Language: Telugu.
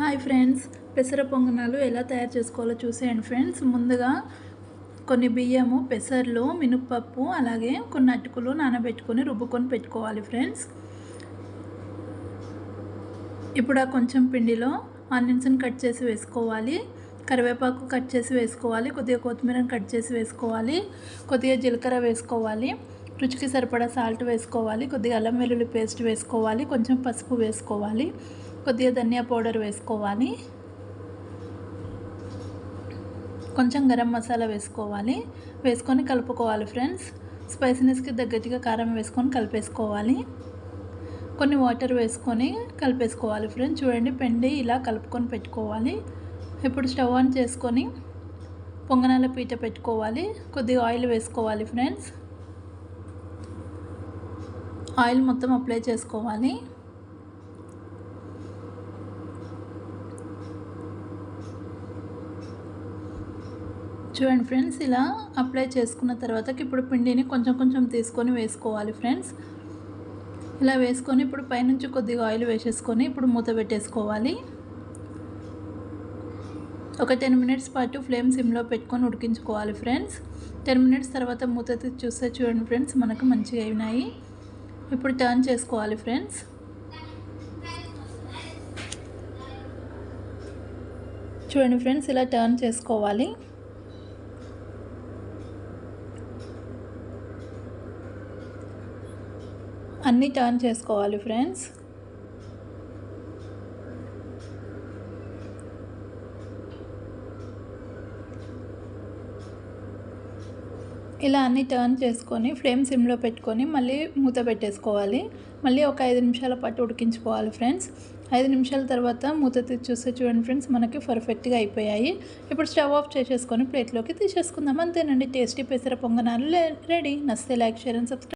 హాయ్ ఫ్రెండ్స్, పెసర పొంగనాలు ఎలా తయారు చేసుకోవాలో చూసేయండి ఫ్రెండ్స్. ముందుగా కొన్ని బియ్యము, పెసర్లు, మినపప్పు, అలాగే కొన్ని అటుకులు నానబెట్టుకొని రుబ్బుకొని పెట్టుకోవాలి ఫ్రెండ్స్. ఇప్పుడు ఆ కొంచెం పిండిలో ఆనియన్స్ని కట్ చేసి వేసుకోవాలి, కరివేపాకు కట్ చేసి వేసుకోవాలి, కొద్దిగా కొత్తిమీరని కట్ చేసి వేసుకోవాలి, కొద్దిగా జీలకర్ర వేసుకోవాలి, రుచికి సరిపడా సాల్ట్ వేసుకోవాలి, కొద్దిగా అల్లం వెల్లుల్లి పేస్ట్ వేసుకోవాలి, కొంచెం పసుపు వేసుకోవాలి, కొద్దిగా ధనియా పౌడర్ వేసుకోవాలి, కొంచెం గరం మసాలా వేసుకోవాలి. వేసుకొని కలుపుకోవాలి ఫ్రెండ్స్. స్పైసీనెస్కి తగ్గట్టుగా కారం వేసుకొని కలిపేసుకోవాలి. కొన్ని వాటర్ వేసుకొని కలిపేసుకోవాలి ఫ్రెండ్స్. చూడండి, పిండి ఇలా కలుపుకొని పెట్టుకోవాలి. ఇప్పుడు స్టవ్ ఆన్ చేసుకొని పొంగనాల పీట పెట్టుకోవాలి. కొద్దిగా ఆయిల్ వేసుకోవాలి ఫ్రెండ్స్. ఆయిల్ మొత్తం అప్లై చేసుకోవాలి. చూడండి ఫ్రెండ్స్, ఇలా అప్లై చేసుకున్న తర్వాతకి ఇప్పుడు పిండిని కొంచెం కొంచెం తీసుకొని వేసుకోవాలి ఫ్రెండ్స్. ఇలా వేసుకొని ఇప్పుడు పైనుంచి కొద్దిగా ఆయిల్ వేసేసుకొని ఇప్పుడు మూత పెట్టేసుకోవాలి. ఒక 10 మినిట్స్ పాటు ఫ్లేమ్ సిమ్లో పెట్టుకొని ఉడికించుకోవాలి ఫ్రెండ్స్. 10 మినిట్స్ తర్వాత మూత చూస్తే చూడండి ఫ్రెండ్స్, మనకు మంచిగా అయినాయి. ఇప్పుడు టర్న్ చేసుకోవాలి ఫ్రెండ్స్. చూడండి ఫ్రెండ్స్, ఇలా టర్న్ చేసుకోవాలి. అన్నీ టర్న్ చేసుకోవాలి ఫ్రెండ్స్. ఇలా అన్నీ టర్న్ చేసుకొని ఫ్లేమ్ సిమ్లో పెట్టుకొని మళ్ళీ మూత పెట్టేసుకోవాలి. మళ్ళీ ఒక 5 నిమిషాల పాటు ఉడికించుకోవాలి ఫ్రెండ్స్. 5 నిమిషాల తర్వాత మూత తీసి చూస్తే చూడండి ఫ్రెండ్స్, మనకి పర్ఫెక్ట్గా అయిపోయాయి. ఇప్పుడు స్టవ్ ఆఫ్ చేసేసుకొని ప్లేట్లోకి తీసేసుకుందాం. అంతేనండి, టేస్టీ పెసర పొంగనాలు రెడీ. నచ్చితే లైక్, షేర్ అండ్ సబ్స్క్రైబ్.